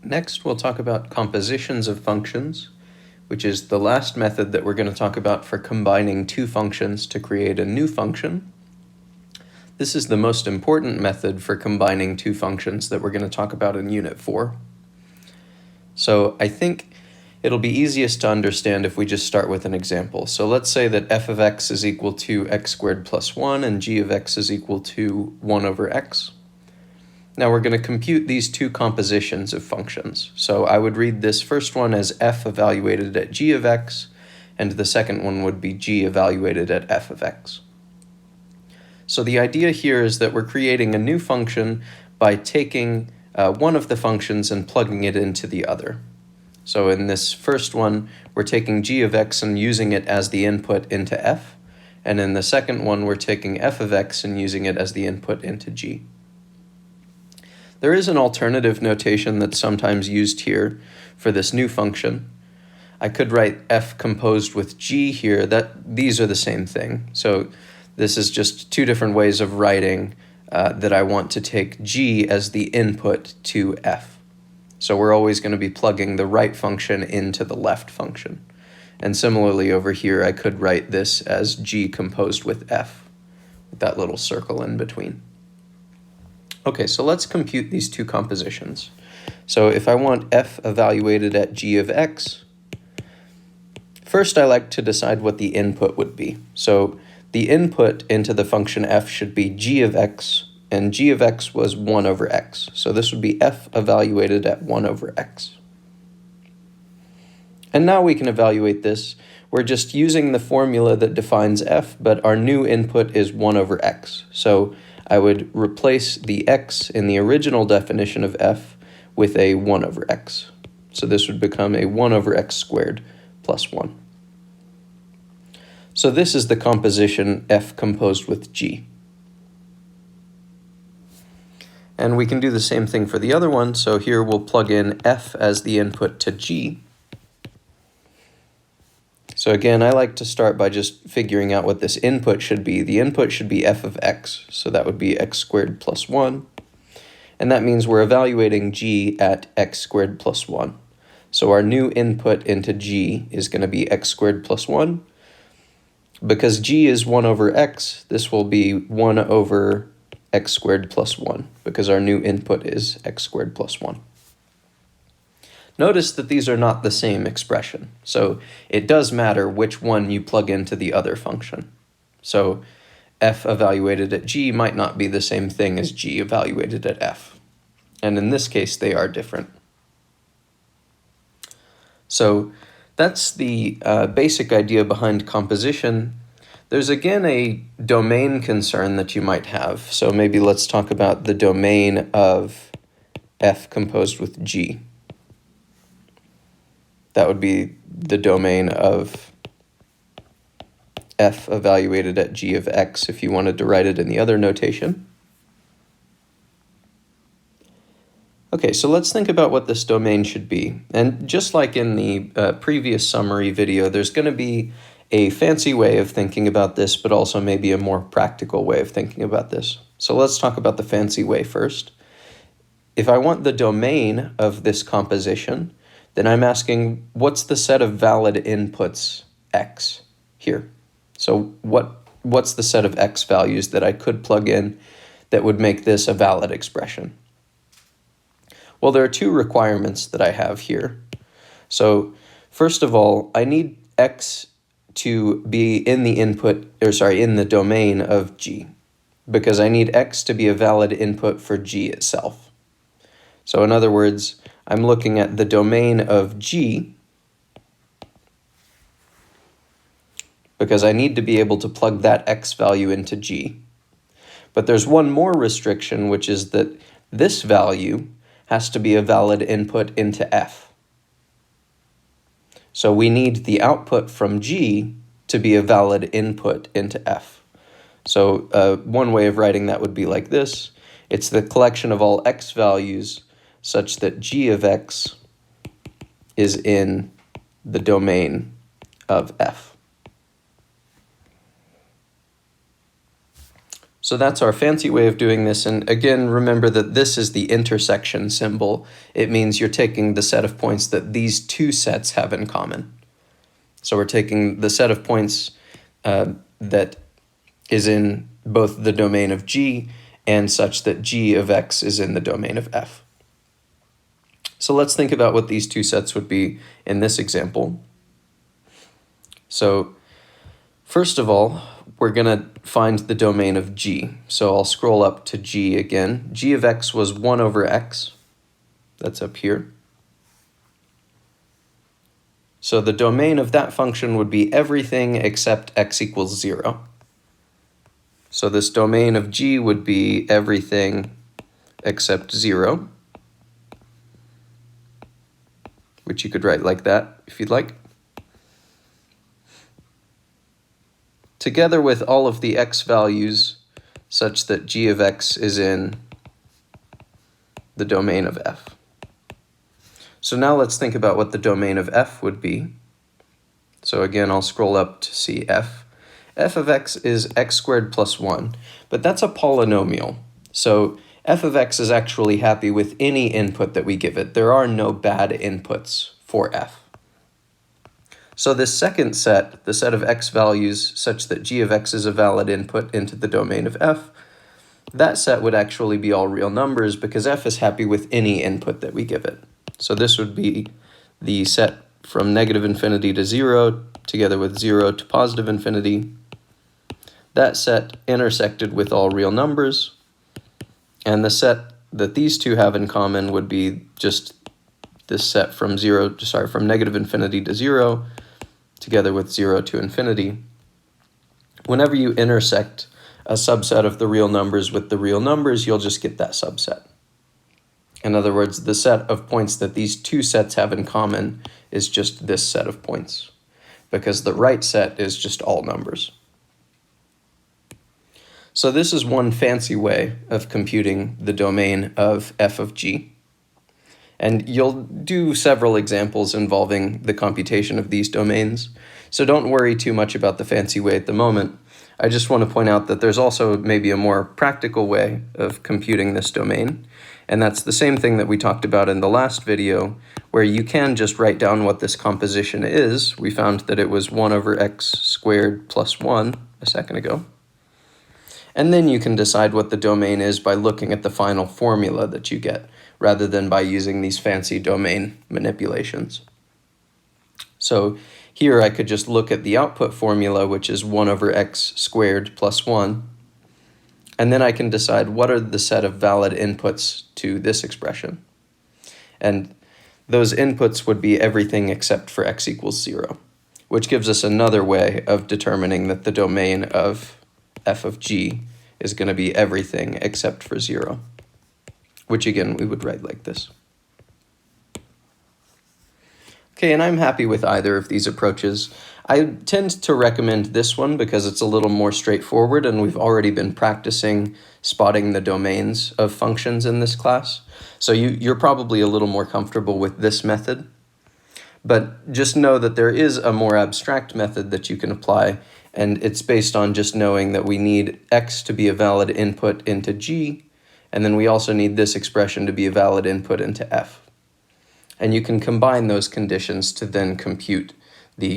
Next, we'll talk about compositions of functions, which is the last method that we're going to talk about for combining two functions to create a new function. This is the most important method for combining two functions that we're going to talk about in Unit 4. So I think it'll be easiest to understand if we just start with an example. So let's say that f of x is equal to x squared plus 1 and g of x is equal to 1 over x. Now we're going to compute these two compositions of functions. So I would read this first one as f evaluated at g of x, and the second one would be g evaluated at f of x. So the idea here is that we're creating a new function by taking one of the functions and plugging it into the other. So in this first one, we're taking g of x and using it as the input into f, and in the second one, we're taking f of x and using it as the input into g. There is an alternative notation that's sometimes used here for this new function. I could write f composed with g here. These are the same thing. So this is just two different ways of writing that I want to take g as the input to f. So we're always going to be plugging the right function into the left function. And similarly over here, I could write this as g composed with f, with that little circle in between. Okay, so let's compute these two compositions. So if I want f evaluated at g of x, first I like to decide what the input would be. So the input into the function f should be g of x, and g of x was 1 over x. So this would be f evaluated at 1 over x. And now we can evaluate this. We're just using the formula that defines f, but our new input is 1 over x. So I would replace the x in the original definition of f with a 1 over x. So this would become a 1 over x squared plus 1. So this is the composition f composed with g. And we can do the same thing for the other one. So here we'll plug in f as the input to g. So again, I like to start by just figuring out what this input should be. The input should be f of x, so that would be x squared plus 1. And that means we're evaluating g at x squared plus 1. So our new input into g is going to be x squared plus 1. Because g is 1 over x, this will be 1 over x squared plus 1, because our new input is x squared plus 1. Notice that these are not the same expression, so it does matter which one you plug into the other function. So f evaluated at g might not be the same thing as g evaluated at f, and in this case they are different. So that's the basic idea behind composition. There's again a domain concern that you might have, so maybe let's talk about the domain of f composed with g. That would be the domain of f evaluated at g of x if you wanted to write it in the other notation. Okay, so let's think about what this domain should be. And just like in the previous summary video, there's going to be a fancy way of thinking about this, but also maybe a more practical way of thinking about this. So let's talk about the fancy way first. If I want the domain of this composition, then I'm asking, what's the set of valid inputs x here? So what's the set of x values that I could plug in that would make this a valid expression? Well, there are two requirements that I have here. So first of all, I need x to be in the in the domain of g, because I need x to be a valid input for g itself. So in other words, I'm looking at the domain of g because I need to be able to plug that x value into g. But there's one more restriction, which is that this value has to be a valid input into f. So we need the output from g to be a valid input into f. So one way of writing that would be like this. It's the collection of all x values such that g of x is in the domain of f. So that's our fancy way of doing this, and again, remember that this is the intersection symbol. It means you're taking the set of points that these two sets have in common. So we're taking the set of points that is in both the domain of G and such that G of X is in the domain of F. So let's think about what these two sets would be in this example. So first of all, we're going to find the domain of G. So I'll scroll up to G again. G of X was 1 over X. That's up here. So the domain of that function would be everything except x equals 0. So this domain of G would be everything except 0, which you could write like that if you'd like. Together with all of the x values such that G of X is in the domain of F. So now let's think about what the domain of F would be. So again, I'll scroll up to see F. F of X is x squared plus 1, but that's a polynomial. So F of X is actually happy with any input that we give it. There are no bad inputs for F. So this second set, the set of x values such that G of X is a valid input into the domain of F, that set would actually be all real numbers because F is happy with any input that we give it. So this would be the set from negative infinity to 0 together with 0 to positive infinity. That set intersected with all real numbers, and the set that these two have in common would be just this set from negative infinity to 0 together with 0 to infinity. Whenever you intersect a subset of the real numbers with the real numbers, you'll just get that subset. In other words, the set of points that these two sets have in common is just this set of points, because the right set is just all numbers. So this is one fancy way of computing the domain of f of g. And you'll do several examples involving the computation of these domains, so don't worry too much about the fancy way at the moment. I just want to point out that there's also maybe a more practical way of computing this domain, and that's the same thing that we talked about in the last video, where you can just write down what this composition is. We found that it was 1 over x squared plus 1 a second ago. And then you can decide what the domain is by looking at the final formula that you get, rather than by using these fancy domain manipulations. So here I could just look at the output formula, which is 1 over x squared plus 1, and then I can decide what are the set of valid inputs to this expression. And those inputs would be everything except for x equals 0, which gives us another way of determining that the domain of f of g is going to be everything except for 0, which again we would write like this. Okay, and I'm happy with either of these approaches. I tend to recommend this one because it's a little more straightforward, and we've already been practicing spotting the domains of functions in this class. So you're probably a little more comfortable with this method. But just know that there is a more abstract method that you can apply, and it's based on just knowing that we need x to be a valid input into g, and then we also need this expression to be a valid input into f. And you can combine those conditions to then compute the